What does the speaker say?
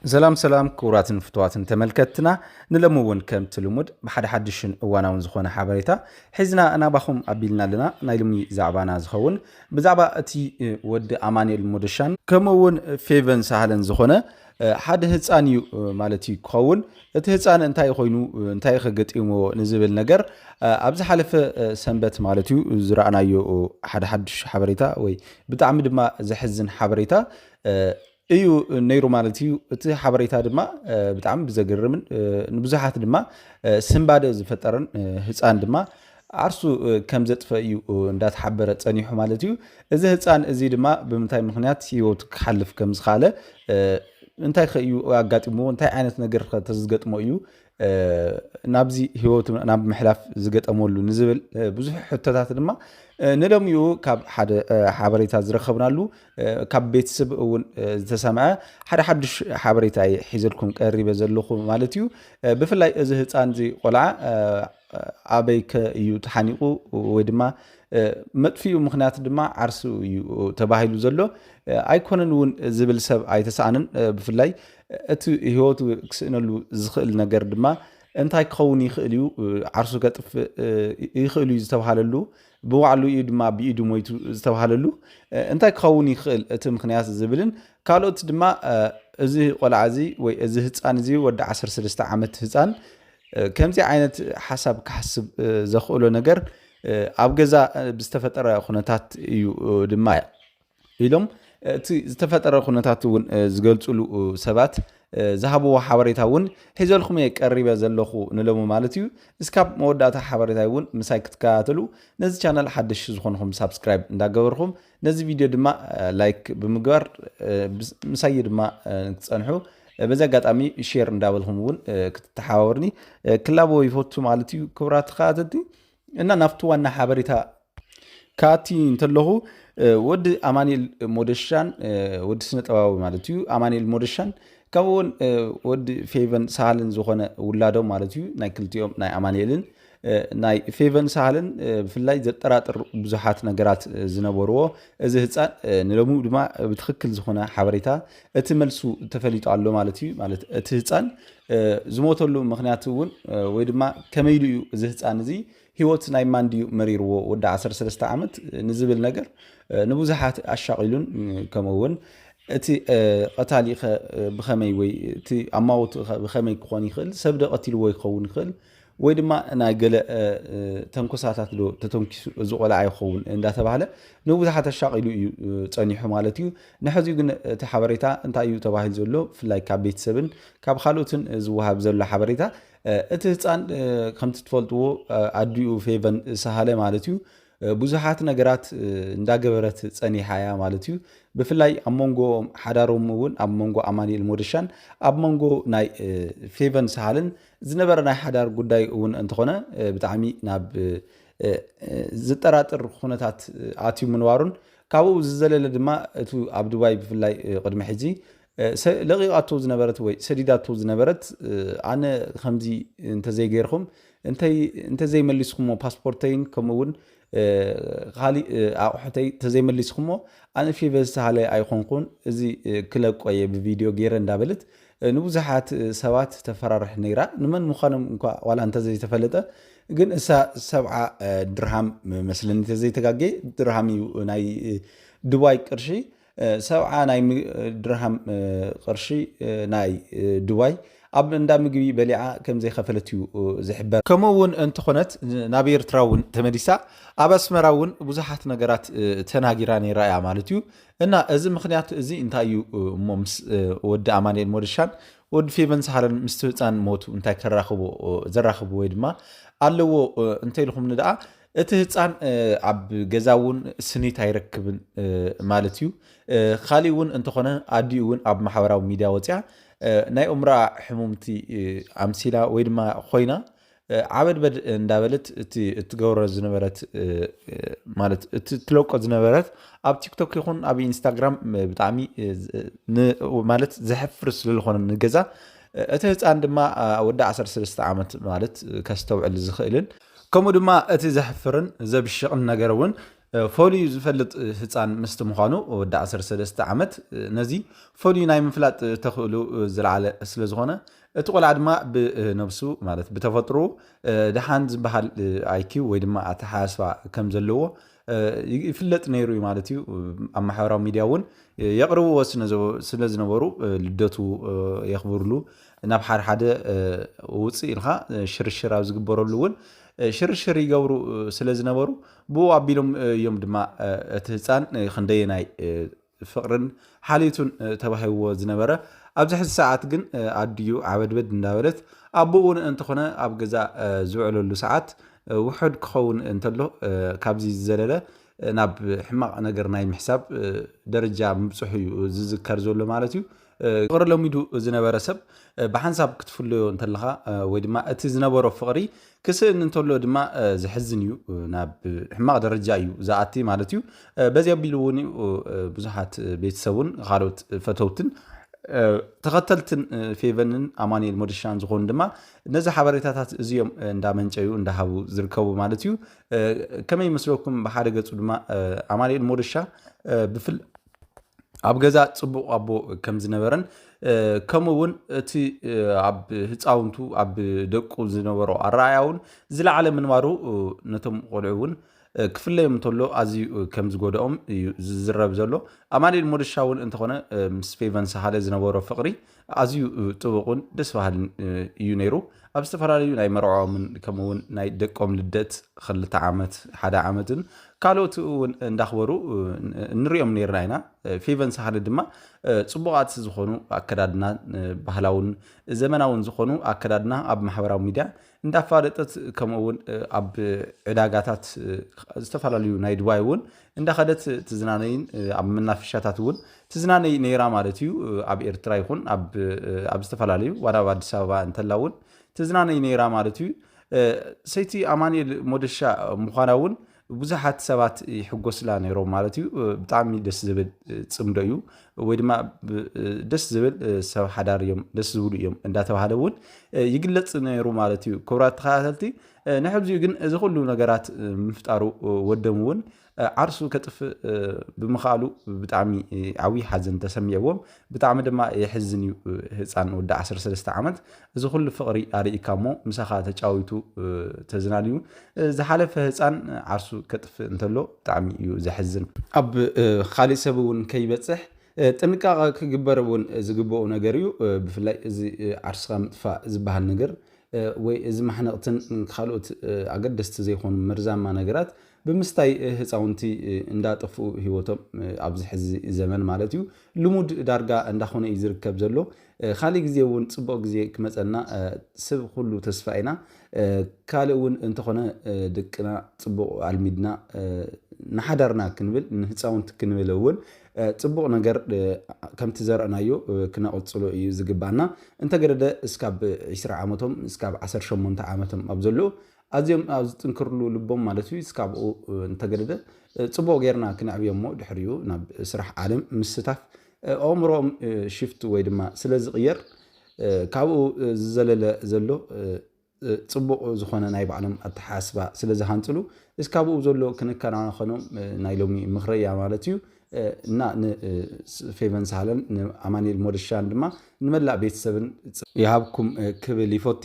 سلام كوراتن فتواتن تملكتنا نلمون كم تلمود بحد حدشن وانا ونزخونا حبريتا حزنا انا باخم ابيلنا لنا نايلمي زعبانا زخون بزعبا اتي ود اماني المودشان كمون فيفن سهلن زخونه حد هصانيو مالتي كون اتي هصان انتاي خوينو انتاي خغطيمو نزبل نجر ابز حلف سنبت مالتيو زرانايو حدش حبريتا وي بتعم دما زحزن حبريتا ايو نيرو مالتيو اتي حبريتا دما بتعم بزغرمن نبزحات دما سنباده زفطرن هصان دما عرسو كم زطف ايو اندات حبره صنيحو مالتيو ازي هصان ازي دما بمنتاي مخنيات هيوت كحلف كم زخاله انتاي خيو اغاطيمو انتاي عينت نجر تزغطمو ايو نابزي هيوت ناب محلاف زغطمولو نزبل بزح حتتات دما ندميو كاب حد حبريتا زرخبنالو كاب بيتسب اون زتسمع حدش حبريتا حيزلكم قريبه زلخو مالتيو بفلاي ازي هصان زي قلعه ابيك يو تحنيقو ودما مطفيو مخنات دما عرسو يو تباهيلو زلو ايكونن ون زبل سب ايتسانن بفلاي ات هيوت كسنلو زخل نجر دما انتاي كوني يخليو عرسو قطف يخليو زتبحاللو بوعلو يدما بيدو مويتو زتبحاللو انتاي كوني يخل ات مخنيات زبلن كالوت دما ازي قلعزي وي ازي هصان زي ود 13 عامت هصان كمزي عينت حسب كحسب زخولو نجر اب غزا بستفطر خنتات يو دما ኢሎም እቲ ዝተፈጠረ ኩነታት እውን ዝገልጹሉ ሰባት ዝሃብዎ ሓበሬታ እውን ሒዘልኩም የቀሪበ ዘለኹ ንለሙ ማለት እዩ እስካብ መወዳእታ ሓበሬታ እውን ምሳይ ክትከታተሉ ነዚ ቻናል ሓድሽ ዝኾንኩም ሳብስክራይብ እንዳገበርኩም ነዚ ቪድዮ ድማ ላይክ ብምግባር ምሳይ ድማ ክትጸንሑ በዛ አጋጣሚ ሼር እንዳበልኩም እውን ክትተሓዋወርኒ ክላቦ ይፈቱ ማለት እዩ ክብራት ተኻተቲ እና ናፍቱ ዋና ሓበሬታ ካቲ እንተለኹ ود امانيل مودشان ود سنه طباو مالتيو امانيل مودشان كون ود فيفن سالن زخونه ولادو مالتيو ناي كلتيوم ناي امانيلن ناي فيفن سالن بفلاي زطراطر بزحات نغرات زنبرو እዚ ህፃን ንለሙ ድማ ብትክክል ዝኾነ ሓበሬታ እቲ መልሱ ተፈሊጡ ኣሎ ማለትዩ ማለት እቲ ህፃን ዝሞተሉ ምክንያት እውን ወይ ድማ ከመይሉ እዩ እዚ ህፃን እዚ ህይወት ናይ ማንዲዩ መሪርዎ ወደ 13 ዓመት ንዝብል ነገር ንብዙሓት አሻቂሉን ከመውን እቲ ቀታሊ ብኸመይ ወይ እቲ አማውት ብኸመይ ክኾን ይኽእል ሰብደ ቀቲልዎ ይኸውን ይኽእል ወይ ድማ ናይ ገለ ተንኮሳታት ዶ ተተንኪሱ ዝቆላ አይኸውን እንዳተባለ ንብዙሓት አሻቂሉ እዩ ጸኒሑ ማለት እዩ ንሕዚ ግን እቲ ሓበሬታ እንታይ እዩ ተባሂል ዘሎ ፍላይ ካብ ቤተሰብን ካብ ካልኦትን ዝወሃብ ዘሎ ሓበሬታ እቲ ህፃን ከምቲ ትፈልጥዎ አዲኡ ፌቨን ሰሃለ ማለት እዩ ብዙሓት ነገራት እንዳገበረት ጸኒሓያ ማለት እዩ ብፍላይ አሞንጎ ሓዳሮም እውን አሞንጎ አማኒኤል ሞደሻን አሞንጎ ናይ ፌቨን ሰሃልን ዝነበረ ናይ ሓዳር ጉዳይ እውን እንተኾነ ብጣዕሚ ናብ ዝጠራጥር ኩነታት አትዩ ምንባሩን ካብኡ ዝዘለለ ድማ እቲ ኣብ ዱባይ ብፍላይ ቅድሚ ሕጂ ለቂቃቶ ዝነበረት ወይ ሰዲዳቶ ዝነበረት አነ ከምዚ እንተዘይ ገይርኩም እንተዘይ መሊስኩሞ ፓስፖርተይን ከምኡውን خالي أحتي تزي مليس خمو أنا في بس على أيقونكون زي كلا قوية بفيديو غير اندابلت نبوزحات سوات تفرح نيرا نمن مخانم ولا أنت زي تفلته جن 7 درهم مثلا أنت زي تجاجي درهمي ناي دبي قرشي 7 ناي درهم قرشي ناي دبي اب እንዳምግቢ በሊዓ ከም ዘይኸፈለትዩ ዝሕበር ከምውን እንትኾነት ናብ ኤርትራውን ተመዲሳ ኣብ ኣስመራውን ብዙሓት ነገራት ተናጊራ ነይራያ ማለት እዩ እና እዚ ምክንያት እዚ እንታይ እዩ ሞምስ ወዲ አማኒኤል ሞደሻን ወዲ ፌቨን ሰሃለን ምስ ህፃን ሞቱ እንታይ ከራኽቦ ዘራኽቦ ወይ ድማ ኣለዎ እንታይ ኢልኩም ንደኣ እቲ ህፃን ኣብ ገዛውን ስኒት አይረክብን ማለት እዩ ካሊውን እንትኾነ አዲውን ኣብ ማሕበራዊ ሚድያ ወፅያ ናይ ኡምራ ሕሙምቲ አምሲላ ወይ ድማ ኮይና ዓበድ በድ እንዳበለት እቲ እትገብሮ ዝነበረት ማለት እቲ ትለቆ ዝነበረት ኣብ ቲክቶክ ይኹን ኣብ ኢንስታግራም ብጣዕሚ ማለት ዘሕፍር ስለዝኾነ ንገዛ እቲ ህፃን ድማ ወደ 13 ዓመት ማለት ከስተውዕል ዝኽእልን ከምኡ ድማ እቲ ዘሕፍርን ዘብሽቕን ነገር እውን ፈልዩ ዝፈልጥ ህፃን ምስቲ ምዃኑ ወዲ 13 ዓመት ነዚ ፈልዩ ናይ ምፍላጥ ተኽእሉ ዝለዓለ ስለ ዝኾነ እቲ ቆልዓ ድማ ብነብሱ ማለት ብተፈጥሮ ድሓን ዝበሃል ኣይኪው ወይ ድማ ኣተሓሳስባ ከም ዘለዎ ይፍለጥ ነይሩ እዩ ማለት እዩ ኣብ ማሕበራዊ ሚድያ እውን የቕርብዎ ስለ ዝነበሩ ልደቱ የኽብርሉ ናብ ሓደ ሓደ ውፅእ ኢልካ ሽርሽር ኣብ ዝግበረሉ እውን ሽርሽር ይገብሩ ስለ ዝነበሩ ብኡ ኣቢሎም እዮም ድማ እቲ ህፃን ክንደየናይ ፍቕርን ሓልዩቱን ተባሂብዎ ዝነበረ ኣብዚ ሕዚ ሰዓት ግን ኣድዩ ዓበድበድ እንዳበለት ኣቦኡ እውን እንተኾነ ኣብ ገዛ ዝውዕለሉ ሰዓት ውሑድ ክኸውን እንተሎ ካብዚ ዝዘለለ ናብ ሕማቕ ነገር ናይ ምሕሳብ ደረጃ ምብፅሑ እዩ ዝዝከር ዘሎ ማለት እዩ ፍቕሪ ለሚዱ ዝነበረ ሰብ ብሓንሳብ ክትፍለዮ እንተለኻ ወይ ድማ እቲ ዝነበሮ ፍቕሪ ክስእን እንተሎ ድማ ዝሕዝን እዩ ናብ ሕማቕ ደረጃ እዩ ዝኣቲ ማለት እዩ በዚ ኣቢሉ እውን ብዙሓት ቤተሰቡን ካልኦት ፈተውትን ተኸተልትን ፌቨንን ኣማኒኤል ሞደሻን ዝኾኑ ድማ ነዚ ሓበሬታታት እዚኦም እንዳመንጨዩ እንዳሃቡ ዝርከቡ ማለት እዩ ከመይ መስለኩም ብሓደ ገፁ ድማ ኣማኒኤል ሞደሻ ብፍል ኣብ ገዛ ጽቡቕ ኣቦ ከም ዝነበረን ከምኡ እውን እቲ ኣብ ህፃውንቱ ኣብ ደቁ ዝነበሮ ኣረኣያውን ዝለዓለ ምንባሩ ነቶም ቆልዑ እውን ክፍለዮም እንተሎ ኣዝዩ ከም ዝጎድኦም እዩ ዝዝረብ ዘሎ ኣማኒኤል ሞደሻ እውን እንተኾነ ምስ ፌቨን ሳሃለ ዝነበሮ ፍቕሪ ኣዝዩ ጥቡቕን ደስ በሃልን እዩ ነይሩ ኣብ ዝተፈላለዩ ናይ መርዖምን ከምኡውን ናይ ደቆም ልደት 2 ዓመት 1 ዓመትን ካልኦት እውን እንዳኽበሩ ንሪኦም ነርና ኢና ፌቨን ሳሃለ ድማ ጽቡቓት ዝኾኑ ኣከዳድና ባህላውን ዘመናውን ዝኾኑ ኣከዳድና ኣብ ማሕበራዊ ሚድያ እንዳፋለጠት ከምኡውን ኣብ ዕዳጋታት ዝተፈላለዩ ናይ ድባይ እውን እንዳኸደት ትዝናነይን ኣብ መናፈሻታት እውን ትዝናነይ ነይራ ማለት እዩ ኣብ ኤርትራ ይኹን ኣብ ዝተፈላለዩ ዋና ኣብ ኣዲስ ኣበባ እንተላ እውን ትዝናነይ ነይራ ማለት እዩ ሰይቲ ኣማኒኤል ሞደሻ ምዃና እውን ብዙሓት ሰባት ይሕጎስላ ነይሮም ማለት እዩ ብጣዕሚ ደስ ዝብል ጽምዶ እዩ ወይ ድማ ደስ ዝብል ሰብ ሓዳር እዮም ደስ ዝብሉ እዮም እንዳተባሃለ እውን ይግለጽ ነይሩ ማለት እዩ ክቡራት ተኸታተልቲ ንሕብዚኡ ግን እዚ ኩሉ ነገራት ምፍጣሩ ወደም እውን ዓርሱ ከጥፍእ ብምኽኣሉ ብጣዕሚ ዓብዪ ሓዘን ተሰሚዕዎም ብጣዕሚ ድማ የሕዝን እዩ ህፃን ወዲ 13 ዓመት እዚ ኩሉ ፍቕሪ ኣርኢካ እሞ ምሳኻ ተጫዊቱ ተዝናንዩ ዝሓለፈ ህፃን ዓርሱ ከጥፍእ እንተሎ ብጣዕሚ እዩ ዘሕዝን ኣብ ካሊእ ሰብ እውን ከይበፅሕ ጥንቃቐ ክግበር እውን ዝግብኦ ነገር እዩ ብፍላይ እዚ ዓርስኻ ምጥፋእ ዝበሃል ነገር ወይ እዚ ማሕነቕትን ካልኦት ኣገደስቲ ዘይኮኑ መርዛማ ነገራት ብምስታይ ህፃውንቲ እንዳጠፍኡ ሂወቶም ኣብዚ ሕዚ ዘመን ማለት እዩ ልሙድ ዳርጋ እንዳኾነ እዩ ዝርከብ ዘሎ ካሊእ ግዜ እውን ፅቡቅ ግዜ ክመፀና ሰብ ኩሉ ተስፋ ኢና ካልእ እውን እንተኾነ ደቅና ፅቡቅ ኣልሚድና ንሓዳርና ክንብል ንህፃውንቲ ክንብል እውን ፅቡቅ ነገር ከምቲ ዘርአናዮ ክነቕፅሎ እዩ ዝግባና እንተገደደ እስካብ 20 ዓመቶም እስካብ 18 ዓመቶም ኣብ ዘሎ ኣዝዮም ኣብ ዝጥንክርሉ ልቦም ማለት እዩ እስካብኡ እንተገደደ ፅቡቅ ጌርና ክንዕብዮም ሞ ድሕሪኡ ናብ ስራሕ ዓለም ምስታፍ ኣእምሮኦም ሽፍት ወይ ድማ ስለ ዝቕየር ካብኡ ዝዘለለ ዘሎ ፅቡቅ ዝኾነ ናይ ባዕሎም ኣተሓሳስባ ስለ ዝሃንፅሉ እስካብኡ ዘሎ ክንከናኸኖም ናይ ሎሚ ምኽረያ ማለት እዩ እና ንፌቨን ሳሃለን ንኣማኒኤል ሞደሻን ድማ ንመላእ ቤተሰብን ይሃብኩም ክብል ይፈቲ